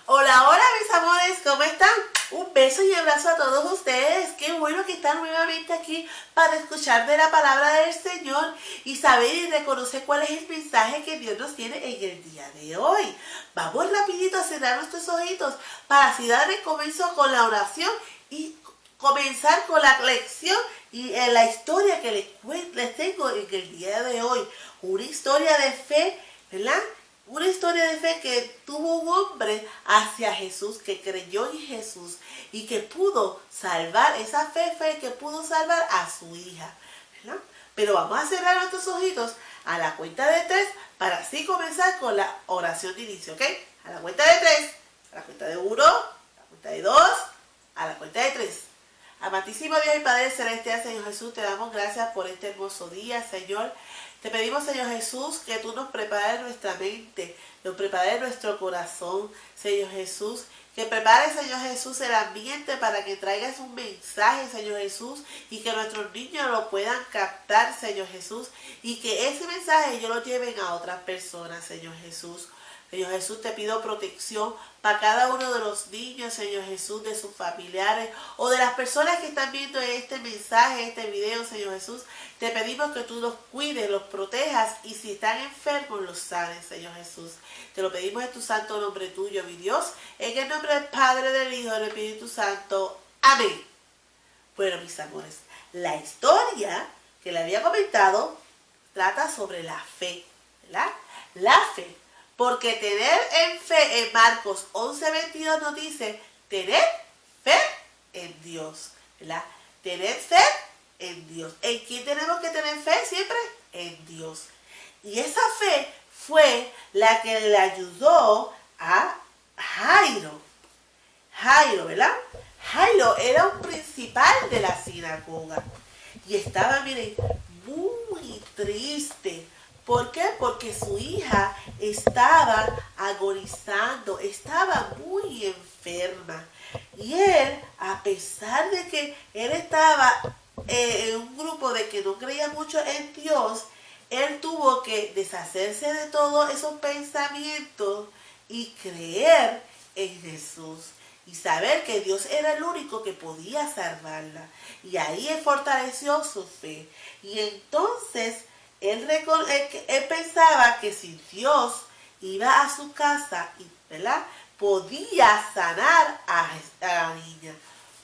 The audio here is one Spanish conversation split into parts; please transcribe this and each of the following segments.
Hola, hola mis amores, ¿cómo están? Un beso y abrazo a todos ustedes. Qué bueno que están nuevamente aquí para escuchar de la palabra del Señor y saber y reconocer cuál es el mensaje que Dios nos tiene en el día de hoy. Vamos rapidito a cerrar nuestros ojitos para así darle comienzo con la oración y comenzar con la lección y la historia que les tengo en el día de hoy. Una historia de fe, ¿verdad? Una historia de fe que tuvo un hombre hacia Jesús, que creyó en Jesús y que pudo salvar, esa fe que pudo salvar a su hija, ¿verdad? Pero vamos a cerrar nuestros ojitos a la cuenta de 3 para así comenzar con la oración de inicio, ¿ok? A la cuenta de 3, a la cuenta de 1, a la cuenta de 2, a la cuenta de 3. Amantísimo Dios y Padre Celestial, Señor Jesús, te damos gracias por este hermoso día, Señor. Te pedimos, Señor Jesús, que tú nos prepares nuestra mente, nos prepares nuestro corazón, Señor Jesús. Que prepares, Señor Jesús, el ambiente para que traigas un mensaje, Señor Jesús, y que nuestros niños lo puedan captar, Señor Jesús, y que ese mensaje ellos lo lleven a otras personas, Señor Jesús. Señor Jesús, te pido protección para cada uno de los niños, Señor Jesús, de sus familiares o de las personas que están viendo este mensaje, este video, Señor Jesús. Te pedimos que tú los cuides, los protejas y si están enfermos, los sanes, Señor Jesús. Te lo pedimos en tu santo nombre tuyo, mi Dios, en el nombre del Padre, del Hijo y del Espíritu Santo. Amén. Bueno, mis amores, la historia que le había comentado trata sobre la fe, ¿verdad? La fe. Porque tener en fe, en Marcos 11:22 nos dice, tener fe en Dios, ¿verdad? Tener fe en Dios. ¿En quién tenemos que tener fe siempre? En Dios. Y esa fe fue la que le ayudó a Jairo. Jairo, ¿verdad? Jairo era un principal de la sinagoga. Y estaba, miren, muy triste. ¿Por qué? Porque su hija estaba agonizando, estaba muy enferma. Y él, a pesar de que él estaba en un grupo de que no creía mucho en Dios, él tuvo que deshacerse de todos esos pensamientos y creer en Jesús. Y saber que Dios era el único que podía salvarla. Y ahí él fortaleció su fe. Y entonces él pensaba que si Dios iba a su casa, ¿verdad?, podía sanar a la niña.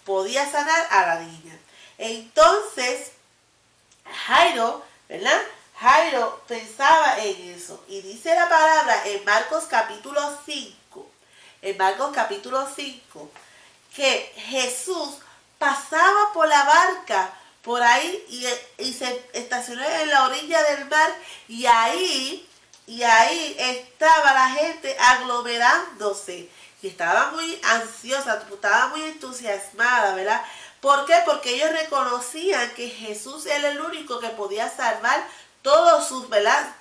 Podía sanar a la niña. Entonces, Jairo, ¿verdad? Jairo pensaba en eso. Y dice la palabra en Marcos capítulo 5. En Marcos capítulo 5. Que Jesús pasaba por la barca por ahí y se estacionó en la orilla del mar y ahí estaba la gente aglomerándose y estaba muy ansiosa, estaba muy entusiasmada, ¿verdad? ¿Por qué? Porque ellos reconocían que Jesús era el único que podía salvar todos sus, ¿verdad?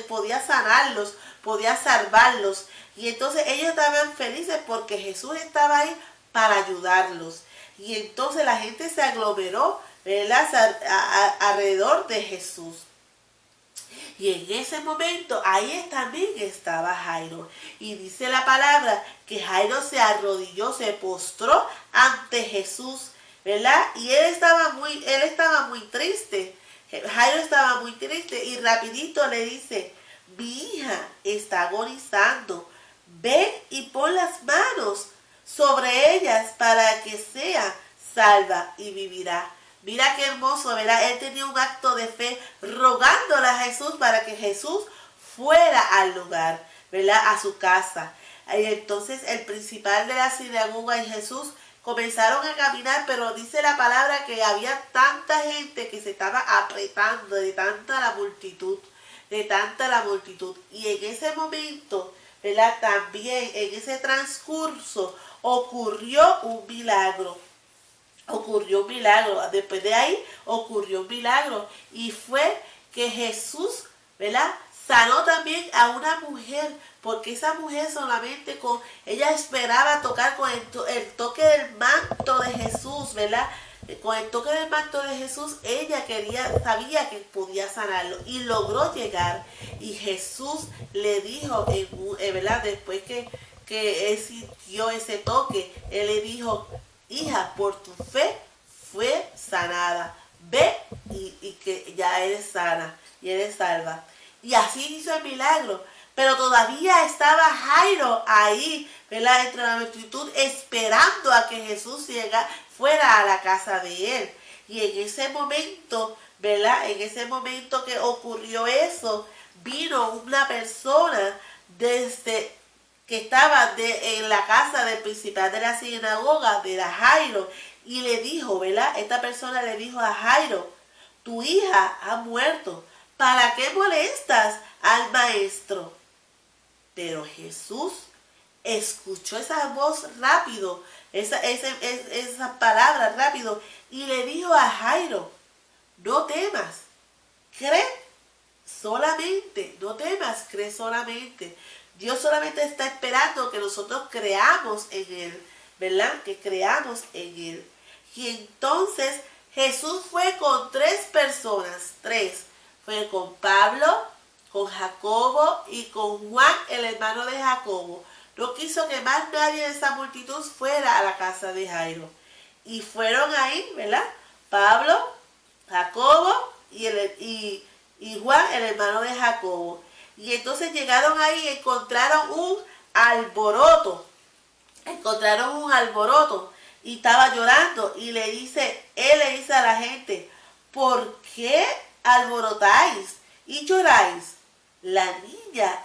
Podía sanarlos, podía salvarlos. Y entonces ellos estaban felices porque Jesús estaba ahí para ayudarlos. Y entonces la gente se aglomeró, ¿verdad?, alrededor de Jesús. Y en ese momento, ahí también estaba Jairo. Y dice la palabra que Jairo se arrodilló, se postró ante Jesús, ¿verdad? Y él estaba muy triste. Jairo estaba muy triste y rapidito le dice, mi hija está agonizando. Ven y pon las manos sobre ellas para que sea salva y vivirá. Mira qué hermoso, ¿verdad? Él tenía un acto de fe rogándole a Jesús para que Jesús fuera al lugar, ¿verdad? A su casa. Y entonces el principal de la sinagoga y Jesús comenzaron a caminar, pero dice la palabra que había tanta gente que se estaba apretando de tanta la multitud. Y en ese momento, ¿verdad?, también en ese transcurso ocurrió un milagro. Después de ahí ocurrió un milagro y fue que Jesús, ¿verdad?, sanó también a una mujer, porque esa mujer solamente ella esperaba tocar con el toque del manto de Jesús, ¿verdad? Con el toque del manto de Jesús, ella sabía que podía sanarlo y logró llegar. Y Jesús le dijo, ¿verdad?, después que que él sintió ese toque, él le dijo, hija, por tu fe fue sanada. Ve y que ya eres sana y eres salva. Y así hizo el milagro. Pero todavía estaba Jairo ahí, ¿verdad? Entre la multitud, esperando a que Jesús fuera a la casa de él. Y en ese momento, ¿verdad? En ese momento que ocurrió eso, vino una persona desde que estaba en la casa del principal de la sinagoga, de Jairo, y le dijo, ¿verdad? Esta persona le dijo a Jairo, tu hija ha muerto, ¿para qué molestas al maestro? Pero Jesús escuchó esa voz rápido, esa palabra rápido, y le dijo a Jairo, no temas, cree solamente, no temas, cree solamente. Dios solamente está esperando que nosotros creamos en Él, ¿verdad? Que creamos en Él. Y entonces Jesús fue con 3 personas, 3. Fue con Pablo, con Jacobo y con Juan, el hermano de Jacobo. No quiso que más nadie de esa multitud fuera a la casa de Jairo. Y fueron ahí, ¿verdad? Pablo, Jacobo y Juan, el hermano de Jacobo. Y entonces llegaron ahí y encontraron un alboroto. Encontraron un alboroto. Y estaba llorando. Y él le dice a la gente, ¿por qué alborotáis y lloráis? La niña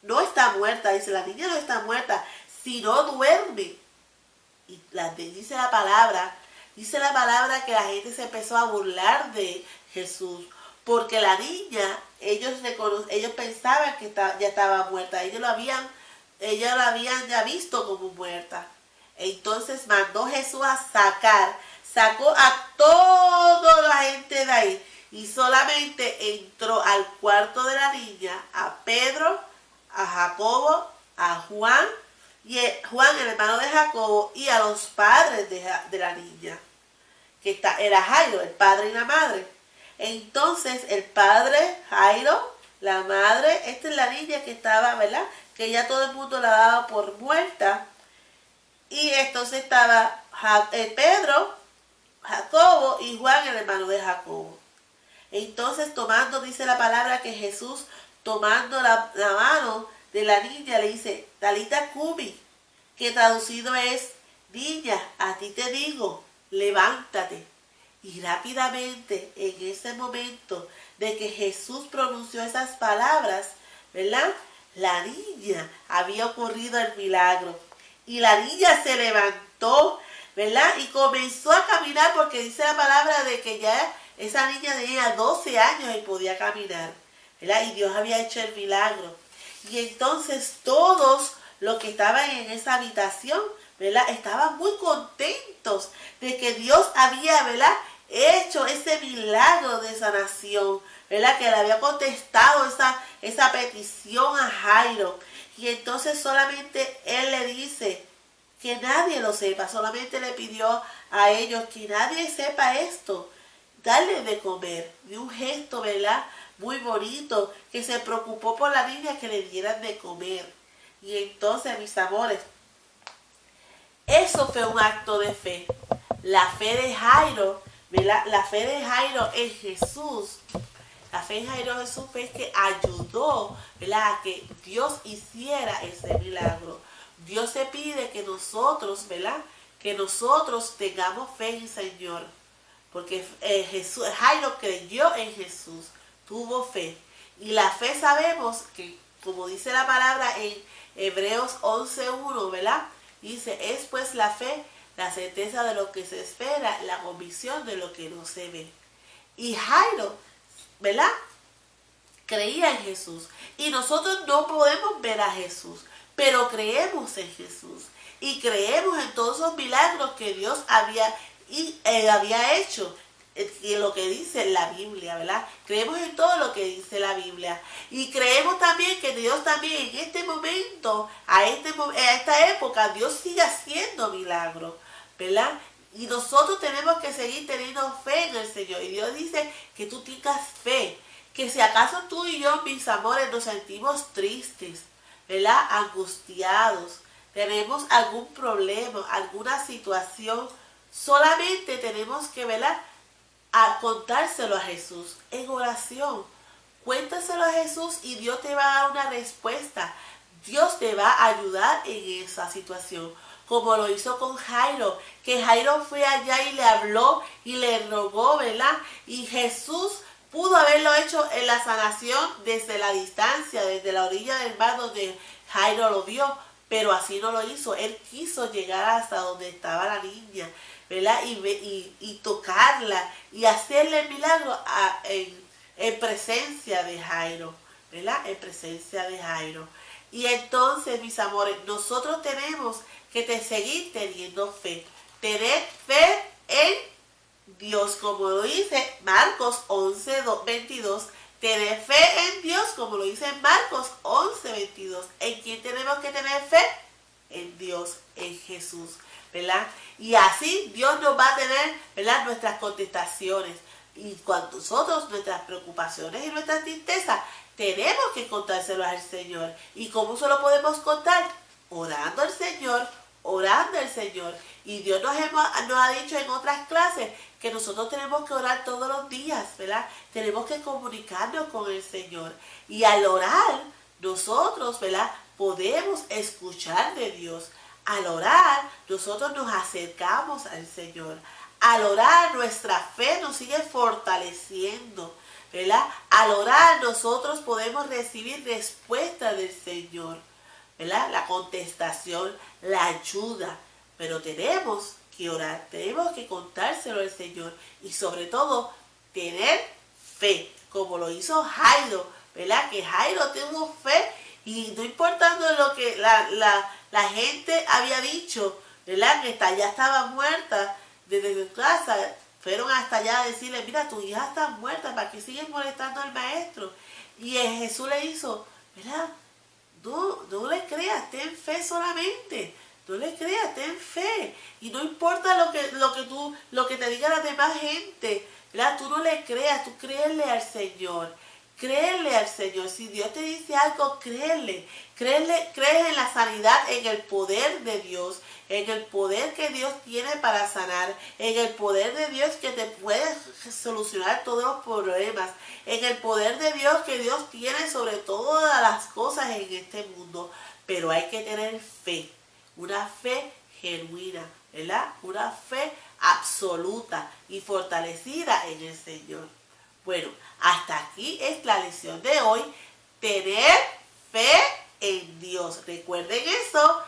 no está muerta. Dice, la niña no está muerta, sino duerme. Y dice la palabra que la gente se empezó a burlar de Jesús. Porque la niña, ellos pensaban que ya estaba muerta. Ellos la habían ya visto como muerta. Entonces mandó Jesús a sacó a toda la gente de ahí. Y solamente entró al cuarto de la niña a Pedro, a Jacobo, a Juan, Juan el hermano de Jacobo, y a los padres de la niña. Era Jairo, el padre y la madre. Entonces el padre, Jairo, la madre, esta es la niña que estaba, ¿verdad? Que ya todo el mundo la daba por muerta. Y entonces estaba Pedro, Jacobo y Juan, el hermano de Jacobo. Entonces dice la palabra que Jesús, tomando la mano de la niña, le dice, Talita Cumi, que traducido es, niña, a ti te digo, levántate. Y rápidamente, en ese momento de que Jesús pronunció esas palabras, ¿verdad? La niña, había ocurrido el milagro. Y la niña se levantó, ¿verdad? Y comenzó a caminar, porque dice la palabra de que ya esa niña tenía 12 años y podía caminar, ¿verdad? Y Dios había hecho el milagro. Y entonces todos los que estaban en esa habitación, ¿verdad? Estaban muy contentos de que Dios había, ¿verdad?, hecho ese milagro de sanación, ¿verdad? Que le había contestado esa petición a Jairo. Y entonces solamente él le dice que nadie lo sepa, solamente le pidió a ellos que nadie sepa esto, darle de comer, de un gesto, ¿verdad?, muy bonito, que se preocupó por la niña, que le dieran de comer. Y entonces, mis amores, eso fue un acto de fe. La fe de Jairo, ¿verdad? La fe de Jairo en Jesús. La fe en Jairo en Jesús fue que ayudó, ¿verdad?, a que Dios hiciera ese milagro. Dios se pide que nosotros, ¿verdad?, que nosotros tengamos fe en el Señor. Porque Jairo creyó en Jesús, tuvo fe. Y la fe sabemos que, como dice la palabra en Hebreos 11:1, ¿verdad? Dice, es pues la fe, la certeza de lo que se espera, la convicción de lo que no se ve. Y Jairo, ¿verdad?, creía en Jesús. Y nosotros no podemos ver a Jesús, pero creemos en Jesús. Y creemos en todos esos milagros que Dios había hecho. Y lo que dice la Biblia, ¿verdad? Creemos en todo lo que dice la Biblia. Y creemos también que Dios también en este momento, a esta época, Dios sigue haciendo milagros, ¿verdad? Y nosotros tenemos que seguir teniendo fe en el Señor. Y Dios dice que tú tengas fe. Que si acaso tú y yo, mis amores, nos sentimos tristes, ¿verdad? Angustiados, tenemos algún problema, alguna situación, solamente tenemos que, ¿verdad?, a contárselo a Jesús en oración. Cuéntaselo a Jesús y Dios te va a dar una respuesta. Dios te va a ayudar en esa situación, como lo hizo con Jairo, que Jairo fue allá y le habló y le rogó, ¿verdad? Y Jesús pudo haberlo hecho en la sanación desde la distancia, desde la orilla del mar donde Jairo lo vio, pero así no lo hizo. Él quiso llegar hasta donde estaba la niña, ¿verdad? Y tocarla y hacerle el milagro en presencia de Jairo, ¿verdad? En presencia de Jairo. Y entonces, mis amores, nosotros tenemos que seguir teniendo fe. Tener fe en Dios, como lo dice Marcos 11:22. Tener fe en Dios, como lo dice Marcos 11:22. ¿En quién tenemos que tener fe? En Dios, en Jesús, ¿verdad? Y así Dios nos va a tener, ¿verdad?, nuestras contestaciones. Y cuando nosotros, nuestras preocupaciones y nuestras tristezas, tenemos que contárselos al Señor. ¿Y cómo se lo podemos contar? Orando al Señor, orando al Señor. Y Dios nos ha dicho en otras clases que nosotros tenemos que orar todos los días, ¿verdad? Tenemos que comunicarnos con el Señor. Y al orar, nosotros, ¿verdad?, podemos escuchar de Dios. Al orar, nosotros nos acercamos al Señor. Al orar, nuestra fe nos sigue fortaleciendo, ¿verdad? Al orar, nosotros podemos recibir respuesta del Señor, ¿verdad? La contestación, la ayuda. Pero tenemos que orar, tenemos que contárselo al Señor. Y sobre todo, tener fe, como lo hizo Jairo, ¿verdad? Que Jairo tuvo fe y no importando lo que la gente había dicho, ¿verdad?, que ya estaba muerta desde su casa, fueron hasta allá a decirle, mira, tu hija está muerta, ¿para qué sigues molestando al maestro? Y Jesús le hizo, ¿verdad?, no le creas, ten fe solamente. No le creas, ten fe. Y no importa lo que te diga la demás gente, ¿verdad? Tú no le creas, tú créele al Señor. Créele al Señor. Si Dios te dice algo, créele. Cree en la sanidad, en el poder de Dios, en el poder que Dios tiene para sanar, en el poder de Dios que te puede solucionar todos los problemas, en el poder de Dios que Dios tiene sobre todas las cosas en este mundo. Pero hay que tener fe, una fe genuina, ¿verdad? Una fe absoluta y fortalecida en el Señor. Bueno, hasta aquí es la lección de hoy. Tener fe en Dios. Recuerden eso.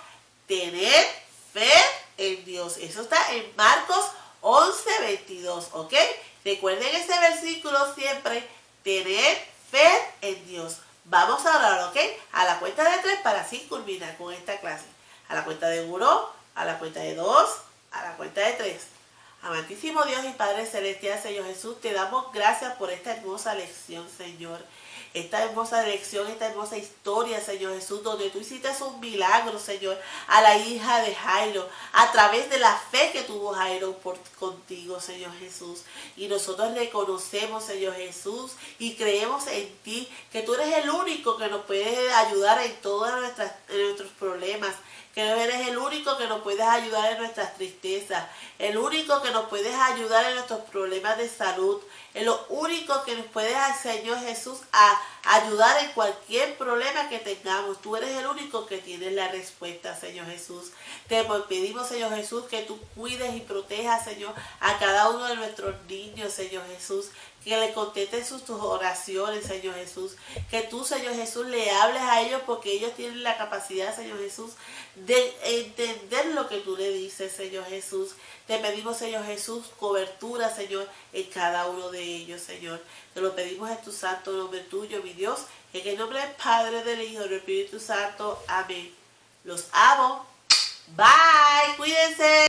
Tener fe en Dios. Eso está en Marcos 11:22. ¿Ok? Recuerden ese versículo siempre. Tener fe en Dios. Vamos a orar, ¿ok? A la cuenta de 3 para así culminar con esta clase. A la cuenta de 1, a la cuenta de 2, a la cuenta de 3. Amantísimo Dios y Padre Celestial, Señor Jesús, te damos gracias por esta hermosa lección, Señor. Esta hermosa lección, esta hermosa historia, Señor Jesús, donde tú hiciste un milagro, Señor, a la hija de Jairo, a través de la fe que tuvo Jairo contigo, Señor Jesús. Y nosotros reconocemos, Señor Jesús, y creemos en ti, que tú eres el único que nos puede ayudar en todos nuestros problemas, que eres el único que nos puedes ayudar en nuestras tristezas, el único que nos puedes ayudar en nuestros problemas de salud, el único que nos puedes, Señor Jesús, a ayudar en cualquier problema que tengamos. Tú eres el único que tiene la respuesta, Señor Jesús. Te pedimos, Señor Jesús, que tú cuides y protejas, Señor, a cada uno de nuestros niños, Señor Jesús. Que le contestes sus oraciones, Señor Jesús. Que tú, Señor Jesús, le hables a ellos porque ellos tienen la capacidad, Señor Jesús, de entender lo que tú le dices, Señor Jesús. Te pedimos, Señor Jesús, cobertura, Señor, en cada uno de ellos, Señor. Te lo pedimos en tu santo nombre tuyo, mi Dios, en el nombre del Padre, del Hijo y del Espíritu Santo. Amén. Los amo. Bye. Cuídense.